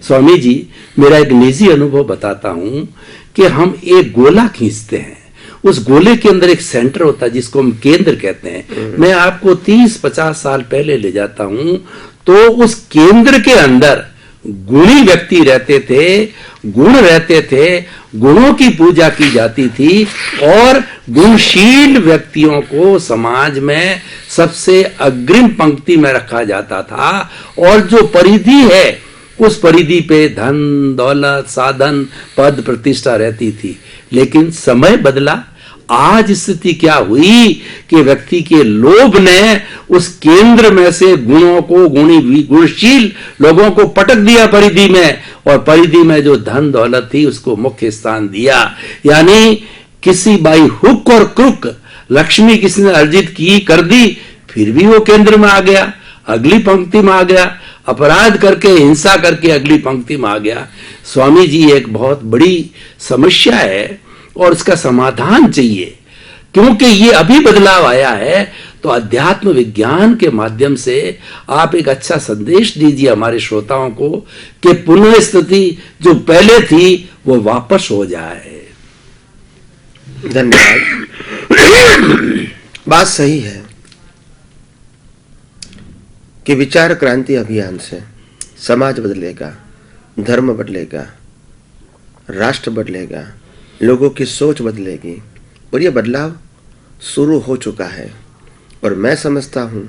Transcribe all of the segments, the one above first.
स्वामी जी, मेरा एक निजी अनुभव बताता हूं कि हम एक गोला खींचते हैं, उस गोले के अंदर एक सेंटर होता है जिसको हम केंद्र कहते हैं। मैं आपको 30-50 साल पहले ले जाता हूं, तो उस केंद्र के अंदर गुणी व्यक्ति रहते थे, गुण रहते थे, गुणों की पूजा की जाती थी और गुणशील व्यक्तियों को समाज में सबसे अग्रिम पंक्ति में रखा जाता था। और जो परिधि है उस परिधि पे धन दौलत साधन पद प्रतिष्ठा रहती थी। लेकिन समय बदला, आज स्थिति क्या हुई कि व्यक्ति के लोभ ने उस केंद्र में से गुणों को, गुणशील लोगों को पटक दिया परिधि में, और परिधि में जो धन दौलत थी उसको मुख्य स्थान दिया। यानी किसी बाई हुक और क्रुक लक्ष्मी किसी ने अर्जित की कर दी, फिर भी वो केंद्र में आ गया, अगली पंक्ति में आ गया, अपराध करके हिंसा करके अगली पंक्ति में आ गया। स्वामी जी, एक बहुत बड़ी समस्या है और इसका समाधान चाहिए, क्योंकि ये अभी बदलाव आया है। तो अध्यात्म विज्ञान के माध्यम से आप एक अच्छा संदेश दीजिए हमारे श्रोताओं को कि पुनः स्थिति जो पहले थी वो वापस हो जाए। धन्यवाद। बात सही है कि विचार क्रांति अभियान से समाज बदलेगा, धर्म बदलेगा, राष्ट्र बदलेगा, लोगों की सोच बदलेगी, और यह बदलाव शुरू हो चुका है। और मैं समझता हूँ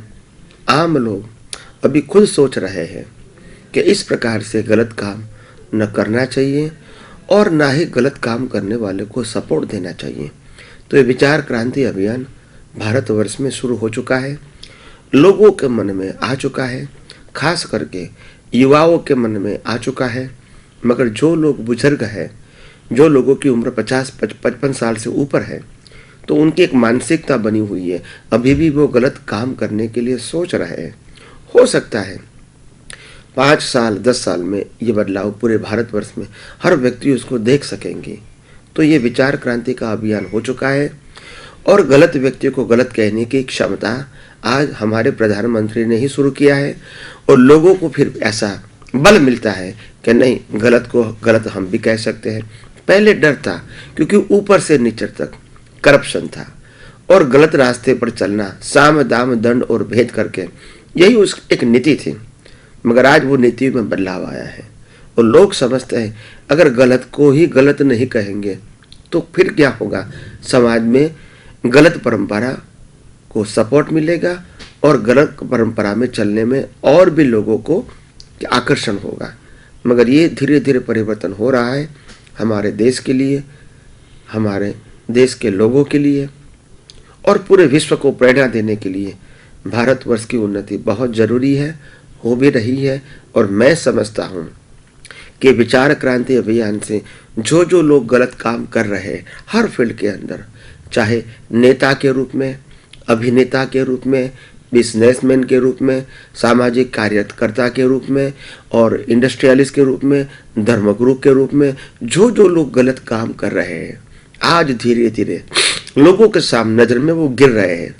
आम लोग अभी खुद सोच रहे हैं कि इस प्रकार से गलत काम न करना चाहिए और ना ही गलत काम करने वाले को सपोर्ट देना चाहिए। तो ये विचार क्रांति अभियान भारतवर्ष में शुरू हो चुका है, लोगों के मन में आ चुका है, खास करके युवाओं के मन में आ चुका है। मगर जो लोग बुजुर्ग हैं, जो लोगों की उम्र 50-55 साल से ऊपर है, तो उनकी एक मानसिकता बनी हुई है, अभी भी वो गलत काम करने के लिए सोच रहे हैं। हो सकता है 5 साल 10 साल में ये बदलाव पूरे भारतवर्ष में हर व्यक्ति उसको देख सकेंगे। तो ये विचार क्रांति का अभियान हो चुका है और गलत व्यक्ति को गलत कहने की क्षमता आज हमारे प्रधानमंत्री ने ही शुरू किया है, और लोगों को फिर ऐसा बल मिलता है कि नहीं, गलत को गलत हम भी कह सकते हैं। पहले डर था क्योंकि ऊपर से नीचे तक करप्शन था और गलत रास्ते पर चलना, साम दाम दंड और भेद करके, यही उस एक नीति थी। मगर आज वो नीति में बदलाव आया है और लोग समझते हैं अगर गलत को ही गलत नहीं कहेंगे तो फिर क्या होगा, समाज में गलत परंपरा को सपोर्ट मिलेगा और गलत परंपरा में चलने में और भी लोगों को आकर्षण होगा। मगर ये धीरे धीरे परिवर्तन हो रहा है हमारे देश के लिए, हमारे देश के लोगों के लिए और पूरे विश्व को प्रेरणा देने के लिए भारतवर्ष की उन्नति बहुत जरूरी है, हो भी रही है। और मैं समझता हूँ कि विचार क्रांति अभियान से जो जो लोग गलत काम कर रहे हैं हर फील्ड के अंदर, चाहे नेता के रूप में, अभिनेता के रूप में, बिजनेसमैन के रूप में, सामाजिक कार्यकर्ता के रूप में और इंडस्ट्रियलिस्ट के रूप में, धर्मगुरु के रूप में, जो जो लोग गलत काम कर रहे हैं आज धीरे धीरे लोगों के सामने नजर में वो गिर रहे हैं।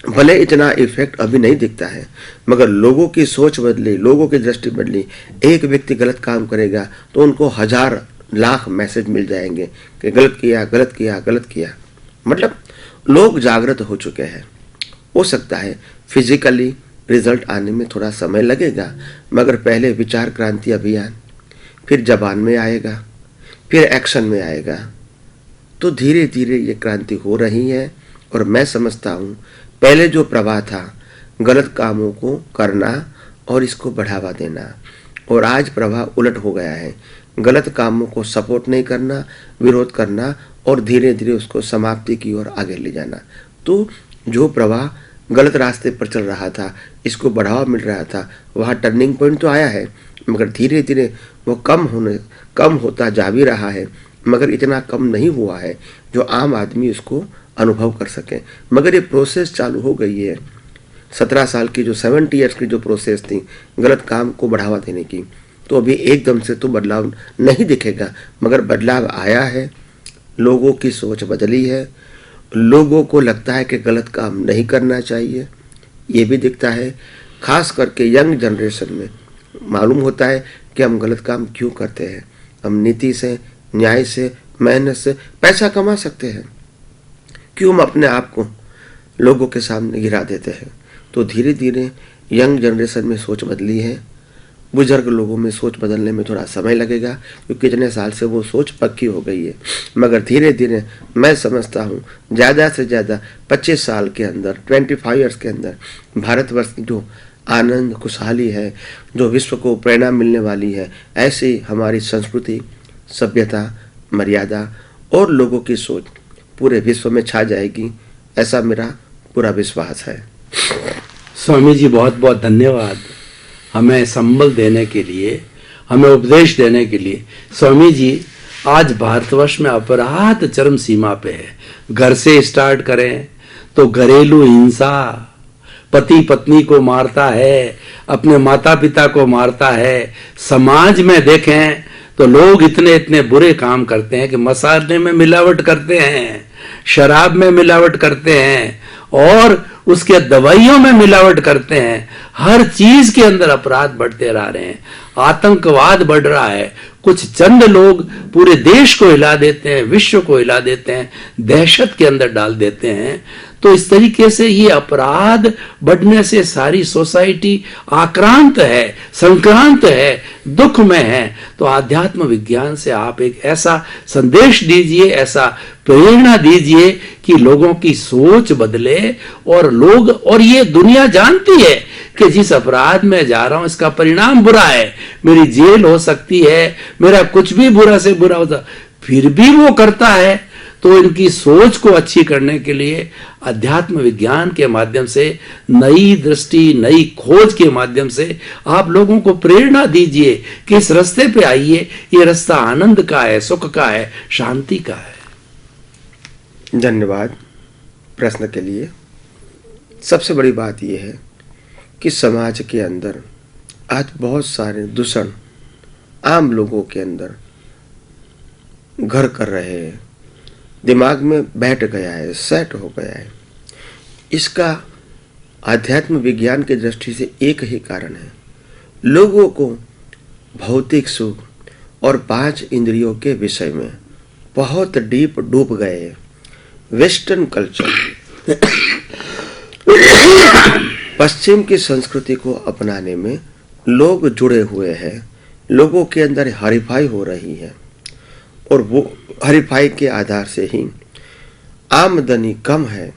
भले इतना इफेक्ट अभी नहीं दिखता है मगर लोगों की सोच बदली, लोगों की दृष्टि बदली। एक व्यक्ति गलत काम करेगा तो उनको 1000 लाख मैसेज मिल जाएंगे कि गलत किया, गलत किया, गलत किया। मतलब लोग जागृत हो चुके हैं। हो सकता है फिजिकली रिजल्ट आने में थोड़ा समय लगेगा, मगर पहले विचार क्रांति अभियान, फिर जबान में आएगा, फिर एक्शन में आएगा। तो धीरे धीरे ये क्रांति हो रही है और मैं समझता हूँ पहले जो प्रवाह था गलत कामों को करना और इसको बढ़ावा देना, और आज प्रवाह उलट हो गया है, गलत कामों को सपोर्ट नहीं करना, विरोध करना और धीरे धीरे उसको समाप्ति की ओर आगे ले जाना। तो जो प्रवाह गलत रास्ते पर चल रहा था, इसको बढ़ावा मिल रहा था, वहाँ टर्निंग पॉइंट तो आया है, मगर धीरे धीरे वो कम होता जा भी रहा है, मगर इतना कम नहीं हुआ है जो आम आदमी उसको अनुभव कर सके। मगर ये प्रोसेस चालू हो गई है। 17 साल की जो 70 ईयर्स की जो प्रोसेस थी गलत काम को बढ़ावा देने की, तो अभी एकदम से तो बदलाव नहीं दिखेगा, मगर बदलाव आया है। लोगों की सोच बदली है, लोगों को लगता है कि गलत काम नहीं करना चाहिए, ये भी दिखता है। खास करके यंग जनरेशन में मालूम होता है कि हम गलत काम क्यों करते हैं। हम नीति से, न्याय से, मेहनत से पैसा कमा सकते हैं, क्यों हम अपने आप को लोगों के सामने गिरा देते हैं। तो धीरे धीरे यंग जनरेशन में सोच बदली है। बुजुर्ग लोगों में सोच बदलने में थोड़ा समय लगेगा, क्योंकि इतने साल से वो सोच पक्की हो गई है। मगर धीरे धीरे मैं समझता हूँ ज़्यादा से ज़्यादा 25 साल के अंदर, 25 ईयर्स के अंदर भारतवर्ष की जो आनंद खुशहाली है, जो विश्व को प्रेरणा मिलने वाली है, ऐसी हमारी संस्कृति, सभ्यता, मर्यादा और लोगों की सोच पूरे विश्व में छा जाएगी, ऐसा मेरा पूरा विश्वास है। स्वामी जी बहुत बहुत धन्यवाद हमें संबल देने के लिए, हमें उपदेश देने के लिए। स्वामी जी, आज भारतवर्ष में अपराध चरम सीमा पे है। घर से स्टार्ट करें तो घरेलू हिंसा, पति पत्नी को मारता है, अपने माता पिता को मारता है। समाज में देखें तो लोग इतने इतने बुरे काम करते हैं कि मसाले में मिलावट करते हैं, शराब में मिलावट करते हैं और उसके दवाइयों में मिलावट करते हैं। हर चीज के अंदर अपराध बढ़ते रह रहे हैं, आतंकवाद बढ़ रहा है। कुछ चंद लोग पूरे देश को हिला देते हैं, विश्व को हिला देते हैं, दहशत के अंदर डाल देते हैं। तो इस तरीके से ये अपराध बढ़ने से सारी सोसाइटी आक्रांत है, संक्रांत है, दुख में है। तो आध्यात्म विज्ञान से आप एक ऐसा संदेश दीजिए, ऐसा प्रेरणा दीजिए कि लोगों की सोच बदले और लोग, और ये दुनिया जानती है कि जिस अपराध में जा रहा हूं इसका परिणाम बुरा है, मेरी जेल हो सकती है, मेरा कुछ भी बुरा से बुरा होता, फिर भी वो करता है। तो इनकी सोच को अच्छी करने के लिए अध्यात्म विज्ञान के माध्यम से, नई दृष्टि, नई खोज के माध्यम से आप लोगों को प्रेरणा दीजिए कि इस रास्ते पे आइए। ये रास्ता आनंद का है, सुख का है, शांति का है। धन्यवाद प्रश्न के लिए। सबसे बड़ी बात यह है कि समाज के अंदर आज बहुत सारे दूषण आम लोगों के अंदर घर कर रहे हैं, दिमाग में बैठ गया है, सेट हो गया है। इसका आध्यात्म विज्ञान की दृष्टि से एक ही कारण है, लोगों को भौतिक सुख और 5 इंद्रियों के विषय में बहुत डीप डूब गए हैं। वेस्टर्न कल्चर, पश्चिम की संस्कृति को अपनाने में लोग जुड़े हुए हैं। लोगों के अंदर हरीफाई हो रही है और वो हरीफाई के आधार से ही आमदनी कम है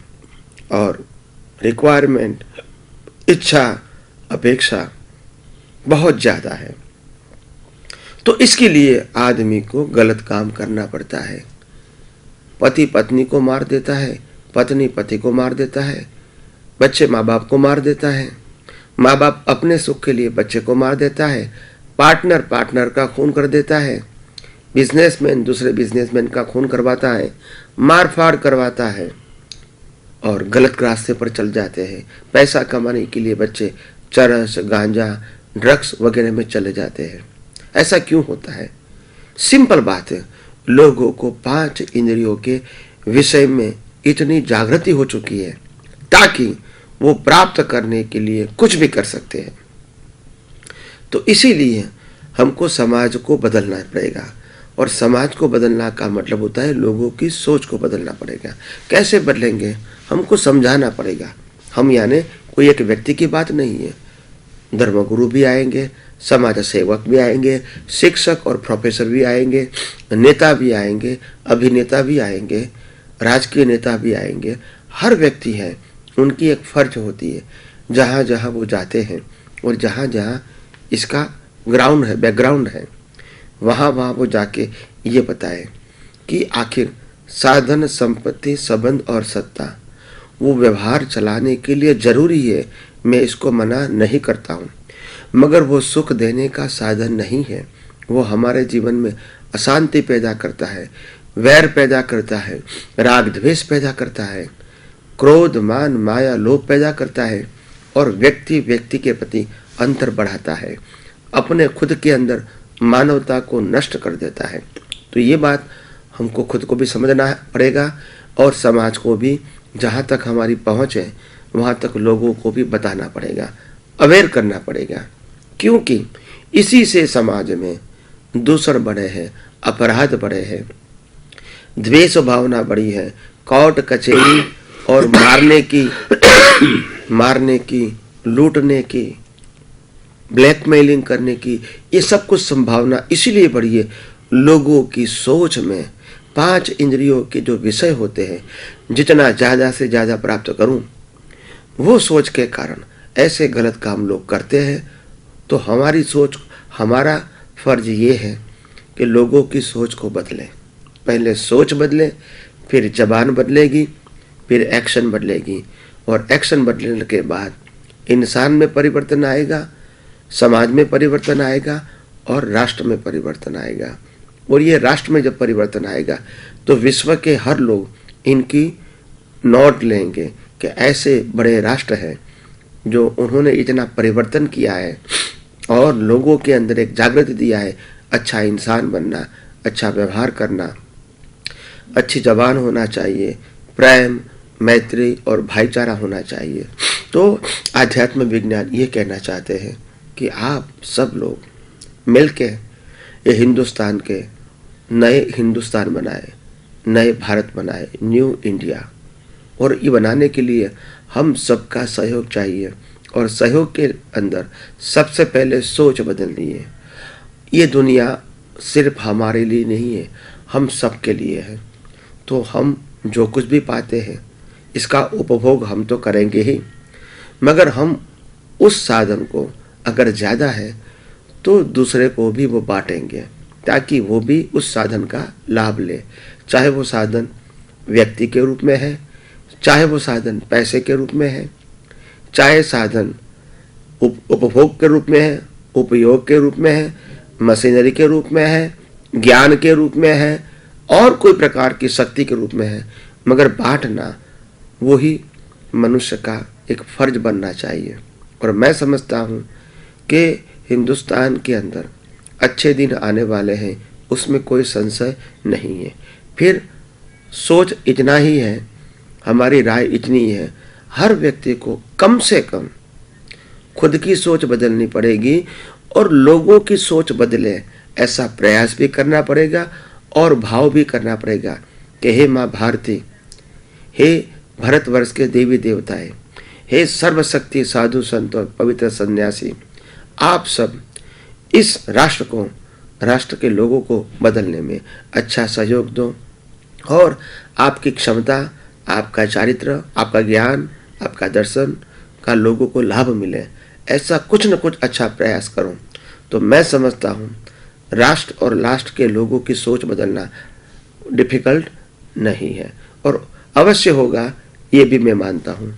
और रिक्वायरमेंट, इच्छा, अपेक्षा बहुत ज़्यादा है। तो इसके लिए आदमी को गलत काम करना पड़ता है। पति पत्नी को मार देता है, पत्नी पति को मार देता है, बच्चे माँ बाप को मार देता है, माँ बाप अपने सुख के लिए बच्चे को मार देता है, पार्टनर पार्टनर का खून कर देता है, बिजनेसमैन दूसरे बिजनेसमैन का खून करवाता है, मार फाड़ करवाता है और गलत रास्ते पर चल जाते हैं। पैसा कमाने के लिए बच्चे चरस, गांजा, ड्रग्स वगैरह में चले जाते हैं। ऐसा क्यों होता है? सिंपल बात है, लोगों को 5 इंद्रियों के विषय में इतनी जागृति हो चुकी है ताकि वो प्राप्त करने के लिए कुछ भी कर सकते हैं। तो इसीलिए हमको समाज को बदलना पड़ेगा और समाज को बदलना का मतलब होता है लोगों की सोच को बदलना पड़ेगा। कैसे बदलेंगे? हमको समझाना पड़ेगा। हम यानी कोई एक व्यक्ति की बात नहीं है, धर्मगुरु भी आएंगे, समाज सेवक भी आएंगे, शिक्षक और प्रोफेसर भी आएंगे, नेता भी आएंगे, अभिनेता भी आएंगे, राजकीय नेता भी आएंगे। हर व्यक्ति है, उनकी एक फर्ज होती है, जहाँ जहाँ वो जाते हैं और जहाँ जहाँ इसका ग्राउंड है, बैकग्राउंड है, वहाँ वहाँ वो जाके ये बताए कि आखिर साधन, संपत्ति, संबंध और सत्ता वो व्यवहार चलाने के लिए जरूरी है। मैं इसको मना नहीं करता हूँ, मगर वो सुख देने का साधन नहीं है। वो हमारे जीवन में अशांति पैदा करता है, वैर पैदा करता है, राग द्वेष पैदा करता है, क्रोध, मान, माया, लोभ पैदा करता है और व्यक्ति व्यक्ति के प्रति अंतर बढ़ाता है, अपने खुद के अंदर मानवता को नष्ट कर देता है। तो ये बात हमको खुद को भी समझना पड़ेगा और समाज को भी, जहाँ तक हमारी पहुँच है वहाँ तक लोगों को भी बताना पड़ेगा, अवेयर करना पड़ेगा। क्योंकि इसी से समाज में दूषण बढ़े हैं, अपराध बढ़े हैं, द्वेष भावना बढ़ी है, कोर्ट कचहरी और मारने की, लूटने की, ब्लैकमेलिंग करने की, ये सब कुछ संभावना इसीलिए बढ़ी है। लोगों की सोच में 5 इंद्रियों के जो विषय होते हैं, जितना ज़्यादा से ज़्यादा प्राप्त करूं, वो सोच के कारण ऐसे गलत काम लोग करते हैं। तो हमारी सोच, हमारा फर्ज ये है कि लोगों की सोच को बदलें। पहले सोच बदले, फिर जबान बदलेगी, फिर एक्शन बदलेगी, और एक्शन बदलने के बाद इंसान में परिवर्तन आएगा, समाज में परिवर्तन आएगा और राष्ट्र में परिवर्तन आएगा। और ये राष्ट्र में जब परिवर्तन आएगा तो विश्व के हर लोग इनकी नोट लेंगे कि ऐसे बड़े राष्ट्र हैं जो उन्होंने इतना परिवर्तन किया है और लोगों के अंदर एक जागृति दिया है, अच्छा इंसान बनना, अच्छा व्यवहार करना, अच्छी जबान होना चाहिए, प्रेम, मैत्री और भाईचारा होना चाहिए। तो आध्यात्म विज्ञान ये कहना चाहते हैं कि आप सब लोग मिलके ये हिंदुस्तान के नए हिंदुस्तान बनाए, नए भारत बनाए, न्यू इंडिया। और ये बनाने के लिए हम सबका सहयोग चाहिए, और सहयोग के अंदर सबसे पहले सोच बदलनी है। ये दुनिया सिर्फ हमारे लिए नहीं है, हम सबके लिए है। तो हम जो कुछ भी पाते हैं इसका उपभोग हम तो करेंगे ही, मगर हम उस साधन को अगर ज़्यादा है तो दूसरे को भी वो बांटेंगे ताकि वो भी उस साधन का लाभ ले। चाहे वो साधन व्यक्ति के रूप में है, चाहे वो साधन पैसे के रूप में है, चाहे साधन उपभोग के रूप में है, उपयोग के रूप में है, मशीनरी के रूप में है, ज्ञान के रूप में है और कोई प्रकार की शक्ति के रूप में है, मगर बांटना वही मनुष्य का एक फर्ज बनना चाहिए। और मैं समझता हूँ कि हिंदुस्तान के अंदर अच्छे दिन आने वाले हैं, उसमें कोई संशय नहीं है। फिर सोच इतना ही है, हमारी राय इतनी ही है, हर व्यक्ति को कम से कम खुद की सोच बदलनी पड़ेगी और लोगों की सोच बदले ऐसा प्रयास भी करना पड़ेगा और भाव भी करना पड़ेगा कि हे माँ भारती, हे भारतवर्ष के देवी देवताएं, हे सर्वशक्ति साधु संत और पवित्र सन्यासी, आप सब इस राष्ट्र को, राष्ट्र के लोगों को बदलने में अच्छा सहयोग दो और आपकी क्षमता, आपका चारित्र, आपका ज्ञान, आपका दर्शन का लोगों को लाभ मिले, ऐसा कुछ न कुछ अच्छा प्रयास करो। तो मैं समझता हूँ राष्ट्र और राष्ट्र के लोगों की सोच बदलना डिफिकल्ट नहीं है और अवश्य होगा, ये भी मैं मानता हूँ।